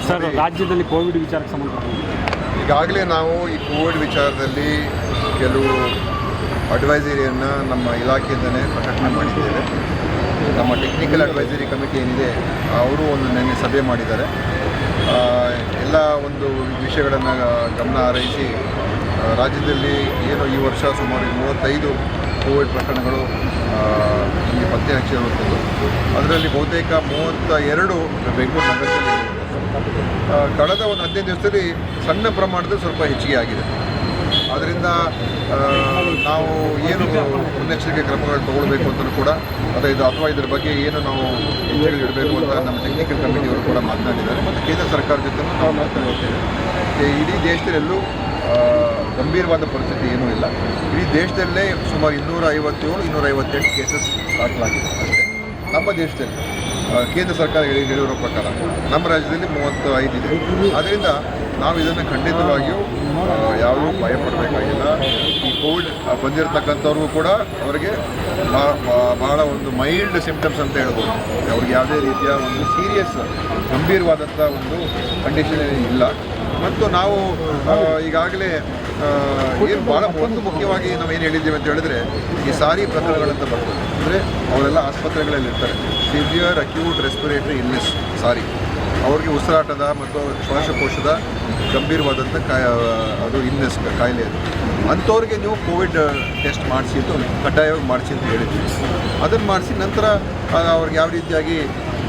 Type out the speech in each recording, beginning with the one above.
Sir, ರಾಜ್ಯದಲ್ಲಿ Covid ವಿಚಾರಕ್ಕೆ ಸಂಬಂಧಪಟ್ಟ ಈಗಾಗಲೇ ನಾವು ಈ ಕೋವಿಡ್ ವಿಚಾರದಲ್ಲಿ ಕೆಲವು ಅಡ್ವೈಸರಿಯನ್ನು ನಮ್ಮ ಇಲಾಖೆಯಿಂದಲೇ ಪ್ರಕಟಣೆ ಮಾಡಿದ್ದೇವೆ. ನಮ್ಮ ಟೆಕ್ನಿಕಲ್ ಅಡ್ವೈಸರಿ ಕಮಿಟಿ ಏನಿದೆ ಅವರು ಒಂದು ನೆನ್ನೆ ಸಭೆ ಮಾಡಿದ್ದಾರೆ. ಎಲ್ಲ ಒಂದು ವಿಷಯಗಳನ್ನು ಗಮನ ಹರಿಸಿ ರಾಜ್ಯದಲ್ಲಿ ಏನು ಈ ವರ್ಷ ಸುಮಾರು 35 ಕೋವಿಡ್ ಪ್ರಕರಣಗಳು ನಮಗೆ ಪತ್ತೆ ಹಚ್ಚಿರುವಂಥದ್ದು. ಅದರಲ್ಲಿ ಬಹುತೇಕ 32 ಬೆಂಗಳೂರು ನಗರದಲ್ಲಿ ಕಳೆದ ಒಂದು 15 ದಿವಸದಲ್ಲಿ ಸಣ್ಣ ಪ್ರಮಾಣದಲ್ಲಿ ಸ್ವಲ್ಪ ಹೆಚ್ಚಿಗೆ ಆಗಿದೆ. ಆದ್ದರಿಂದ ನಾವು ಏನು ಮುನ್ನೆಚ್ಚರಿಕೆ ಕ್ರಮಗಳು ತಗೊಳ್ಬೇಕು ಅಂತಲೂ ಕೂಡ ಅಥವಾ ಇದರ ಬಗ್ಗೆ ಏನು ನಾವು ಹೆಜ್ಜೆಗಳು ಇಡಬೇಕು ಅಂತ ನಮ್ಮ ಟೆಕ್ನಿಕಲ್ ಕಮಿಟಿಯವರು ಕೂಡ ಮಾತನಾಡಿದ್ದಾರೆ. ಮತ್ತು ಕೇಂದ್ರ ಸರ್ಕಾರ ಜೊತೆ ನಾವು ಮಾತನಾಡ್ತೇವೆ. ಇಡೀ ದೇಶದಲ್ಲೆಲ್ಲೂ ಗಂಭೀರವಾದ ಪರಿಸ್ಥಿತಿ ಏನೂ ಇಲ್ಲ. ಇಡೀ ದೇಶದಲ್ಲೇ ಸುಮಾರು 257-258 ಕೇಸಸ್ ದಾಖಲಾಗಿದೆ ಅಷ್ಟೇ ನಮ್ಮ ದೇಶದಲ್ಲಿ. ಕೇಂದ್ರ ಸರ್ಕಾರ ಹೇಳಿರೋ ಪ್ರಕಾರ ನಮ್ಮ ರಾಜ್ಯದಲ್ಲಿ 35 ಇದೆ. ಆದ್ದರಿಂದ ನಾವು ಇದನ್ನು ಖಂಡಿತವಾಗಿಯೂ ಯಾವುದೂ ಭಯಪಡಬೇಕಾಗಿಲ್ಲ. ಈ ಕೋವಿಡ್ ಬಂದಿರತಕ್ಕಂಥವ್ರಿಗೂ ಕೂಡ ಅವರಿಗೆ ಬಹಳ ಒಂದು ಮೈಲ್ಡ್ ಸಿಂಪ್ಟಮ್ಸ್ ಅಂತ ಹೇಳ್ಬೋದು. ಅವ್ರಿಗೆ ಯಾವುದೇ ರೀತಿಯ ಒಂದು ಸೀರಿಯಸ್ ಗಂಭೀರವಾದಂಥ ಒಂದು ಕಂಡೀಷನ್ ಇಲ್ಲ. ಮತ್ತು ನಾವು ಈಗಾಗಲೇ ಏನು ಭಾಳ ಒಂದು ಮುಖ್ಯವಾಗಿ ನಾವು ಏನು ಹೇಳಿದ್ದೀವಿ ಅಂತ ಹೇಳಿದ್ರೆ, ಈ ಸಾರಿ ಪ್ರಕರಣಗಳಂತ ಬರ್ತದೆ. ಅಂದರೆ ಅವರೆಲ್ಲ ಆಸ್ಪತ್ರೆಗಳಲ್ಲಿ ಇರ್ತಾರೆ. ಸಿವಿಯರ್ ಅಕ್ಯೂಟ್ ರೆಸ್ಪಿರೇಟರಿ ಇಲ್ನೆಸ್ ಸಾರಿ, ಅವ್ರಿಗೆ ಉಸಿರಾಟದ ಮತ್ತು ಶ್ವಾಸಕೋಶದ ಗಂಭೀರವಾದಂಥ ಅದು ಇಲ್ನೆಸ್ ಕಾಯಿಲೆ ಅದು. ಅಂಥವ್ರಿಗೆ ನೀವು ಕೋವಿಡ್ ಟೆಸ್ಟ್ ಮಾಡಿಸಿ ಅಂತ ಕಡ್ಡಾಯವಾಗಿ ಮಾಡಿಸಿ ಅಂತ ಹೇಳಿದ್ದೀವಿ. ಅದನ್ನು ಮಾಡಿಸಿ ನಂತರ ಅವ್ರಿಗೆ ಯಾವ ರೀತಿಯಾಗಿ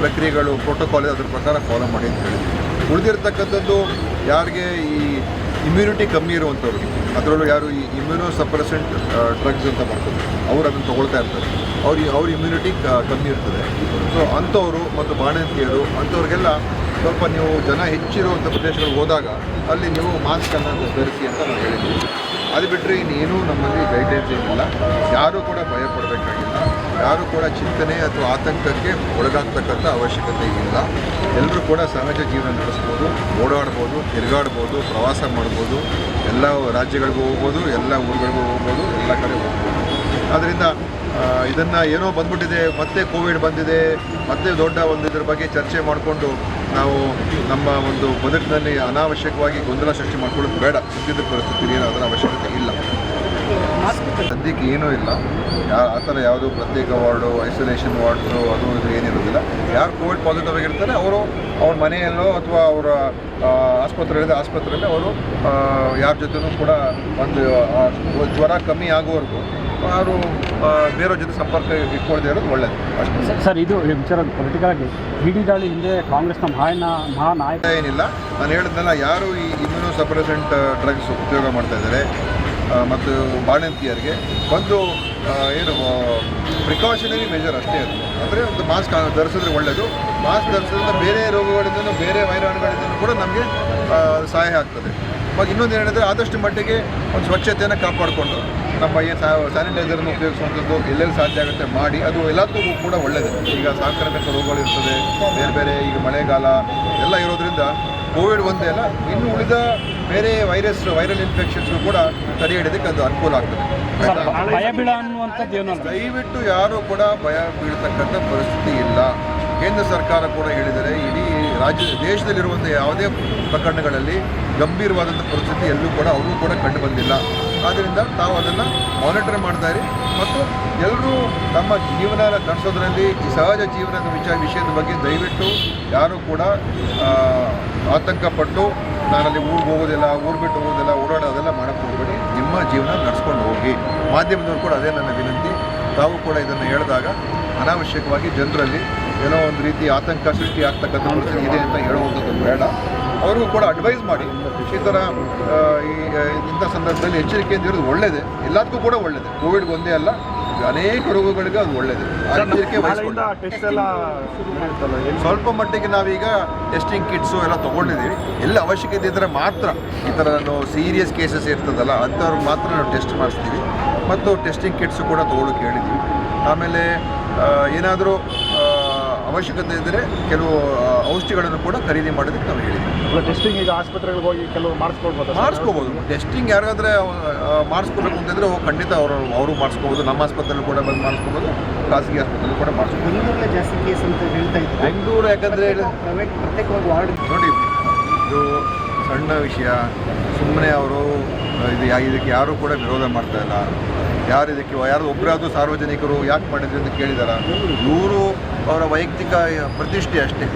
ಪ್ರಕ್ರಿಯೆಗಳು ಪ್ರೋಟೋಕಾಲ್ ಅದ್ರ ಪ್ರಕಾರ ಫಾಲೋ ಮಾಡಿ ಅಂತ ಹೇಳಿದ್ವಿ. ಉಳಿದಿರ್ತಕ್ಕಂಥದ್ದು ಯಾರಿಗೆ ಈ ಇಮ್ಯುನಿಟಿ ಕಮ್ಮಿ ಇರುವಂಥವ್ರಿಗೆ, ಅದರಲ್ಲೂ ಯಾರು ಈ ಇಮ್ಯುನೋ ಸಪ್ರೆಸೆಂಟ್ ಡ್ರಗ್ಸ್ ಅಂತ ಬರ್ತದೆ, ಅವ್ರು ಅದನ್ನು ತೊಗೊಳ್ತಾ ಇರ್ತಾರೆ. ಅವ್ರ ಇಮ್ಯುನಿಟಿ ಕಮ್ಮಿ ಇರ್ತದೆ. ಸೊ ಅಂಥವರು ಮತ್ತು ಬಾಣಂತಿಯರು ಅಂಥವ್ರಿಗೆಲ್ಲ ಸ್ವಲ್ಪ ನೀವು ಜನ ಹೆಚ್ಚಿರುವಂಥ ಪ್ರದೇಶಗಳಿಗೆ ಹೋದಾಗ ಅಲ್ಲಿ ನೀವು ಮಾಸ್ಕನ್ನು ಧರಿಸಿ ಅಂತ ನಾವು ಹೇಳಿದ್ದೀವಿ. ಅದು ಬಿಟ್ಟರೆ ಇನ್ನೇನೂ ನಮ್ಮಲ್ಲಿ ಗೈಡ್ಲೈನ್ಸ್ ಏನಿಲ್ಲ. ಯಾರೂ ಕೂಡ ಭಯಪಡಬೇಕಾಗಿಲ್ಲ. ಯಾರೂ ಕೂಡ ಚಿಂತನೆ ಅಥವಾ ಆತಂಕಕ್ಕೆ ಒಳಗಾಗ್ತಕ್ಕಂಥ ಅವಶ್ಯಕತೆ ಇಲ್ಲ. ಎಲ್ಲರೂ ಕೂಡ ಸಹಜ ಜೀವನ ನಡೆಸ್ಬೋದು, ಓಡಾಡ್ಬೋದು, ತಿರುಗಾಡ್ಬೋದು, ಪ್ರವಾಸ ಮಾಡ್ಬೋದು, ಎಲ್ಲ ರಾಜ್ಯಗಳಿಗೂ ಹೋಗ್ಬೋದು, ಎಲ್ಲ ಊರುಗಳಿಗೂ ಹೋಗ್ಬೋದು, ಎಲ್ಲ ಕಡೆ ಹೋಗ್ಬೋದು. ಆದ್ದರಿಂದ ಇದನ್ನು ಏನೋ ಬಂದ್ಬಿಟ್ಟಿದೆ, ಮತ್ತೆ ಕೋವಿಡ್ ಬಂದಿದೆ, ಮತ್ತೆ ದೊಡ್ಡ ಒಂದು ಇದ್ರ ಬಗ್ಗೆ ಚರ್ಚೆ ಮಾಡಿಕೊಂಡು ನಾವು ನಮ್ಮ ಒಂದು ಬದುಕಿನಲ್ಲಿ ಅನಾವಶ್ಯಕವಾಗಿ ಗೊಂದಲ ಸೃಷ್ಟಿ ಮಾಡ್ಕೊಳ್ಳೋದು ಬೇಡ. ಸದ್ಯದ ಪರಿಸ್ಥಿತಿ ಏನು ಅದರ ಅವಶ್ಯಕತೆ ಇಲ್ಲ. ಸದ್ಯಕ್ಕೆ ಏನೂ ಇಲ್ಲ. ಆ ಥರ ಯಾವುದೂ ಪ್ರತ್ಯೇಕ ವಾರ್ಡು, ಐಸೋಲೇಷನ್ ವಾರ್ಡ್ಸು ಅದು ಇದು ಏನಿರೋದಿಲ್ಲ. ಯಾರು ಕೋವಿಡ್ ಪಾಸಿಟಿವ್ ಆಗಿರ್ತಾರೆ ಅವರು ಅವ್ರ ಮನೆಯಲ್ಲೋ ಅಥವಾ ಅವರ ಆಸ್ಪತ್ರೆಯಲ್ಲಿ ಅವರು ಯಾರ ಜೊತೆನೂ ಕೂಡ ಒಂದು ಜ್ವರ ಕಮ್ಮಿ ಆಗುವವರೆಗೂ ಅವರು ಬೇರೆ ಜೊತೆ ಸಂಪರ್ಕ ಇಟ್ಕೊಳ್ಳದೆ ಇರೋದು ಒಳ್ಳೆಯದು ಅಷ್ಟೇ. ಸರ್, ಇದು ವಿಚಾರ ಪೊಲಿಟಿಕಲ್ ಆಗಿ ಬಿಡಿ ದಾಳಿ ಹಿಂದೆ ಕಾಂಗ್ರೆಸ್ನ ಮಹಾನಾಯಕ ಏನಿಲ್ಲ. ನಾನು ಹೇಳಿದ್ನಲ್ಲ, ಯಾರು ಈ ಇಮ್ಯುನೋ ಸಪ್ರೆಸೆಂಟ್ ಡ್ರಗ್ಸ್ ಉಪಯೋಗ ಮಾಡ್ತಾಯಿದ್ದಾರೆ ಮತ್ತು ಬಾಣಂತಿಯರಿಗೆ ಒಂದು ಏನು ಪ್ರಿಕಾಷನರಿ ಮೆಜರ್ ಅಷ್ಟೇ ಅದು. ಅಂದರೆ ಒಂದು ಮಾಸ್ಕ್ ಧರಿಸಿದ್ರೆ ಒಳ್ಳೆಯದು. ಮಾಸ್ಕ್ ಧರಿಸೋದ್ರಿಂದ ಬೇರೆ ರೋಗಗಳಿಂದಲೂ ಬೇರೆ ವೈರಾಣುಗಳಿಂದಲೂ ಕೂಡ ನಮಗೆ ಸಹಾಯ ಆಗ್ತದೆ. ಮತ್ತು ಇನ್ನೊಂದು ಏನಿದೆ, ಆದಷ್ಟು ಮಟ್ಟಿಗೆ ಒಂದು ಸ್ವಚ್ಛತೆಯನ್ನು ಕಾಪಾಡಿಕೊಂಡು ನಮ್ಮ ಏನು ಸ್ಯಾನಿಟೈಸರನ್ನು ಉಪಯೋಗಿಸುವಂಥದ್ದು ಎಲ್ಲೆಲ್ಲಿ ಸಾಧ್ಯ ಆಗುತ್ತೆ ಮಾಡಿ, ಅದು ಎಲ್ಲದಕ್ಕೂ ಕೂಡ ಒಳ್ಳೆಯದು. ಈಗ ಸಾಂಕ್ರಾಮಿಕ ರೋಗಗಳು ಇರ್ತದೆ, ಬೇರೆ ಬೇರೆ ಈಗ ಮಳೆಗಾಲ ಎಲ್ಲ ಇರೋದ್ರಿಂದ ಕೋವಿಡ್ ಒಂದೇ ಅಲ್ಲ, ಇನ್ನು ಉಳಿದ ಬೇರೆ ವೈರಲ್ ಇನ್ಫೆಕ್ಷನ್ಸ್ಗೂ ಕೂಡ ತಡೆ ಹಿಡಿಯೋದಕ್ಕೆ ಅದು ಅನುಕೂಲ ಆಗ್ತದೆ. ದಯವಿಟ್ಟು ಯಾರೂ ಕೂಡ ಭಯ ಬೀಳ್ತಕ್ಕಂಥ ಪರಿಸ್ಥಿತಿ ಇಲ್ಲ. ಕೇಂದ್ರ ಸರ್ಕಾರ ಕೂಡ ಹೇಳಿದರೆ ಇಡೀ ದೇಶದಲ್ಲಿರುವಂಥ ಯಾವುದೇ ಪ್ರಕರಣಗಳಲ್ಲಿ ಗಂಭೀರವಾದಂಥ ಪರಿಸ್ಥಿತಿ ಎಲ್ಲೂ ಕೂಡ ಅವ್ರಿಗೂ ಕೂಡ ಕಂಡು ಬಂದಿಲ್ಲ. ಆದ್ದರಿಂದ ತಾವು ಅದನ್ನು ಮಾನಿಟರ್ ಮಾಡ್ತಾರೆ. ಮತ್ತು ಎಲ್ಲರೂ ತಮ್ಮ ಜೀವನ ನಡೆಸೋದ್ರಲ್ಲಿ ಈ ಸಹಜ ಜೀವನದ ವಿಷಯದ ಬಗ್ಗೆ ದಯವಿಟ್ಟು ಯಾರೂ ಕೂಡ ಆತಂಕಪಟ್ಟು ನಾನಲ್ಲಿ ಊರಿಗೆ ಹೋಗೋದಿಲ್ಲ, ಊರು ಬಿಟ್ಟು ಹೋಗೋದಿಲ್ಲ, ಓಡಾಡೋದೆಲ್ಲ ಮಾಡೋಕ್ಕೆ ಹೋಗಬೇಡಿ. ನಿಮ್ಮ ಜೀವನ ನಡೆಸ್ಕೊಂಡು ಹೋಗಿ. ಮಾಧ್ಯಮದವರು ಕೂಡ ಅದೇ ನನ್ನ ವಿನಂತಿ. ತಾವು ಕೂಡ ಇದನ್ನು ಹೇಳಿದಾಗ ಅನಾವಶ್ಯಕವಾಗಿ ಜನರಲ್ಲಿ ಏನೋ ಒಂದು ರೀತಿ ಆತಂಕ ಸೃಷ್ಟಿ ಆಗ್ತಕ್ಕಂಥ ಪರಿಸ್ಥಿತಿ ಇದೆ ಅಂತ ಹೇಳುವಂಥದ್ದು ಬೇಡ. ಅವ್ರಿಗೂ ಕೂಡ ಅಡ್ವೈಸ್ ಮಾಡಿ. ಈ ಥರ ಇಂಥ ಸಂದರ್ಭದಲ್ಲಿ ಎಚ್ಚರಿಕೆಯಿಂದ ಇರೋದು ಒಳ್ಳೆಯದೇ. ಎಲ್ಲದಕ್ಕೂ ಕೂಡ ಒಳ್ಳೆಯದೇ. ಕೋವಿಡ್ಗೆ ಒಂದೇ ಅಲ್ಲ, ಅನೇಕ ರೋಗಗಳಿಗೆ ಅದು ಒಳ್ಳೆಯದು. ಎಚ್ಚರಿಕೆ ವಹಿಸ್ಕೊಂಡು ಸ್ವಲ್ಪ ಮಟ್ಟಿಗೆ ನಾವೀಗ ಟೆಸ್ಟಿಂಗ್ ಕಿಟ್ಸು ಎಲ್ಲ ತೊಗೊಂಡಿದ್ದೀವಿ. ಎಲ್ಲ ಅವಶ್ಯಕತೆ ಇದ್ದರೆ ಮಾತ್ರ, ಈ ಥರ ಸೀರಿಯಸ್ ಕೇಸಸ್ ಇರ್ತದಲ್ಲ ಅಂಥವ್ರಿಗೆ ಮಾತ್ರ ನಾವು ಟೆಸ್ಟ್ ಮಾಡಿಸ್ತೀವಿ. ಮತ್ತು ಟೆಸ್ಟಿಂಗ್ ಕಿಟ್ಸು ಕೂಡ ತೊಗೊಳಕ್ಕೆ ಹೇಳಿದ್ದೀವಿ. ಆಮೇಲೆ ಏನಾದರೂ ಅವಶ್ಯಕತೆ ಇದ್ದರೆ ಕೆಲವು ಔಷಧಿಗಳನ್ನು ಕೂಡ ಖರೀದಿ ಮಾಡೋದಕ್ಕೆ ನಾವು ಹೇಳಿದ್ದೀವಿ. ಟೆಸ್ಟಿಂಗ್ ಈಗ ಆಸ್ಪತ್ರೆಗಳಿಗೆ ಹೋಗಿ ಕೆಲವು ಮಾಡಿಸ್ಕೋಬೋದು. ಟೆಸ್ಟಿಂಗ್ ಯಾರಿಗಾದ್ರೆ ಮಾಡಿಸ್ಕೋಬೇಕು ಅಂತಂದರೆ ಖಂಡಿತ ಅವರು ಮಾಡಿಸ್ಕೋಬೋದು. ನಮ್ಮ ಆಸ್ಪತ್ರೆಯಲ್ಲಿ ಕೂಡ ಬಂದು ಮಾಡಿಸ್ಕೋಬೋದು, ಖಾಸಗಿ ಆಸ್ಪತ್ರೆಯಲ್ಲಿ ಕೂಡ ಮಾಡಿಸ್ಕೋಬೋದು. ಬೆಂಗಳೂರಲ್ಲೇ ಜಾಸ್ತಿ ಕೇಸ್ ಅಂತ ಹೇಳ್ತಾ ಇದ್ದಾರೆ. ಬೆಂಗಳೂರು ಯಾಕಂದರೆ ಪ್ರೈವೇಟ್ ಪ್ರತ್ಯೇಕವಾಗಿ ವಾರ್ಡ್ ನೋಡಿ, ಇದು ಸಣ್ಣ ವಿಷಯ. ಸುಮ್ಮನೆ ಅವರು ಇದಕ್ಕೆ ಯಾರೂ ಕೂಡ ವಿರೋಧ ಮಾಡ್ತಾ ಇಲ್ಲ. ಯಾರು ಇದಕ್ಕೆ ಯಾರು ಒಬ್ಬರಾದರೂ ಸಾರ್ವಜನಿಕರು ಯಾಕೆ ಮಾಡಿದ್ರಿ ಅಂತ ಕೇಳಿದಾರ? ಇವರು ಅವರ ವೈಯಕ್ತಿಕ ಪ್ರತಿಷ್ಠೆ ಅಷ್ಟೇ,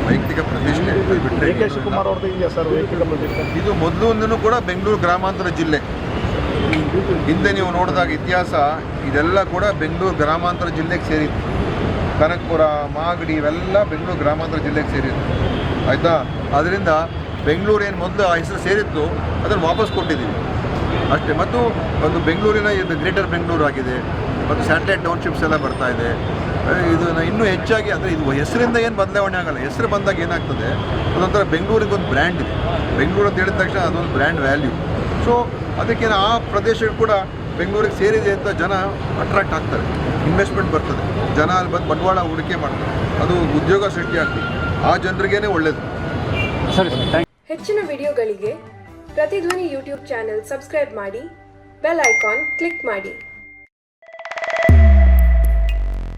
ವೈಯಕ್ತಿಕ ಪ್ರತಿಷ್ಠೆ ಬಿಟ್ಟರೆ ಡಿ ಕೆ ಶಿವಕುಮಾರ್ ಅವ್ರದ್ದು ಇದೆಯಾ ಸರ್ ವೈಯಕ್ತಿಕ ಪ್ರತಿಷ್ಠೆ? ಇದು ಮೊದಲಿಂದನೂ ಕೂಡ ಬೆಂಗಳೂರು ಗ್ರಾಮಾಂತರ ಜಿಲ್ಲೆ. ಹಿಂದೆ ನೀವು ನೋಡಿದಾಗ ಇತಿಹಾಸ ಇದೆಲ್ಲ ಕೂಡ ಬೆಂಗಳೂರು ಗ್ರಾಮಾಂತರ ಜಿಲ್ಲೆಗೆ ಸೇರಿತ್ತು. ಕನಕಪುರ, ಮಾಗಡಿ ಇವೆಲ್ಲ ಬೆಂಗಳೂರು ಗ್ರಾಮಾಂತರ ಜಿಲ್ಲೆಗೆ ಸೇರಿತ್ತು, ಆಯಿತಾ? ಅದರಿಂದ ಬೆಂಗಳೂರು ಏನು ಮೊದಲು ಆ ಹೆಸರು ಸೇರಿತ್ತು ಅದನ್ನು ವಾಪಸ್ ಕೊಟ್ಟಿದ್ದೀವಿ ಅಷ್ಟೇ. ಮತ್ತು ಒಂದು ಬೆಂಗಳೂರಿನ ಇದು ಗ್ರೇಟರ್ ಬೆಂಗಳೂರು ಆಗಿದೆ, ಮತ್ತು ಸ್ಯಾಟಲೈಟ್ ಟೌನ್ಶಿಪ್ಸ್ ಎಲ್ಲ ಬರ್ತಾ ಇದೆ. ಇದು ಇನ್ನೂ ಹೆಚ್ಚಾಗಿ ಅಂದರೆ ಇದು ಹೆಸರಿಂದ ಏನು ಬದಲಾವಣೆ ಆಗಲ್ಲ. ಹೆಸರು ಬಂದಾಗ ಏನಾಗ್ತದೆ, ಅದೊಂಥರ ಬೆಂಗಳೂರಿಗೊಂದು ಬ್ರ್ಯಾಂಡ್ ಇದೆ. ಬೆಂಗಳೂರು ಅಂತ ಹೇಳಿದ ತಕ್ಷಣ ಅದೊಂದು ಬ್ರ್ಯಾಂಡ್ ವ್ಯಾಲ್ಯೂ. ಸೊ ಅದಕ್ಕೆ ಆ ಪ್ರದೇಶಗಳು ಕೂಡ ಬೆಂಗಳೂರಿಗೆ ಸೇರಿದೆ ಅಂತ ಜನ ಅಟ್ರಾಕ್ಟ್ ಆಗ್ತಾರೆ, ಇನ್ವೆಸ್ಟ್ಮೆಂಟ್ ಬರ್ತದೆ, ಜನ ಅಲ್ಲಿ ಬಂದು ಬಂಡವಾಳ ಹೂಡಿಕೆ ಮಾಡ್ತಾರೆ, ಅದು ಉದ್ಯೋಗ ಸೃಷ್ಟಿ ಆಗ್ತದೆ. ಆ ಜನರಿಗೇನೆ ಒಳ್ಳೆಯದು. ಸರಿ ಸರ್, ಥ್ಯಾಂಕ್ ಯು. ಹೆಚ್ಚಿನ ವಿಡಿಯೋಗಳಿಗೆ ಪ್ರತಿಧ್ವನಿ ಯೂಟ್ಯೂಬ್ ಚಾನೆಲ್ ಸಬ್ಸ್ಕ್ರೈಬ್ ಮಾಡಿ, ಬೆಲ್ ಐಕಾನ್ ಕ್ಲಿಕ್ ಮಾಡಿ.